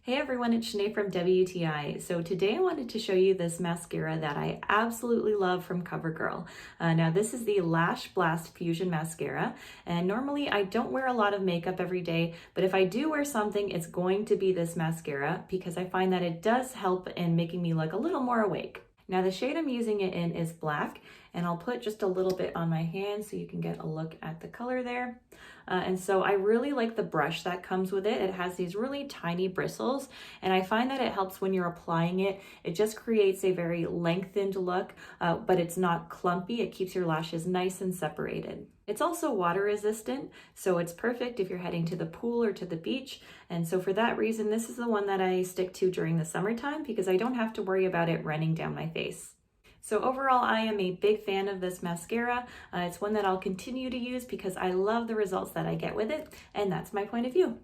Hey everyone, it's Shanae from WTI. So today I wanted to show you this mascara that I absolutely love from Covergirl. Now this is the Lash Blast Fusion Mascara, and normally I don't wear a lot of makeup every day, but if I do wear something, it's going to be this mascara because I find that it does help in making me look a little more awake. Now the shade I'm using it in is black, and I'll put just a little bit on my hand so you can get a look at the color there. And so I really like the brush that comes with it. It has these really tiny bristles, and I find that it helps when you're applying it. It just creates a very lengthened look, but it's not clumpy. It keeps your lashes nice and separated. It's also water resistant, so it's perfect if you're heading to the pool or to the beach. And so for that reason, this is the one that I stick to during the summertime because I don't have to worry about it running down my face. So overall, I am a big fan of this mascara. It's one that I'll continue to use because I love the results that I get with it, and that's my point of view.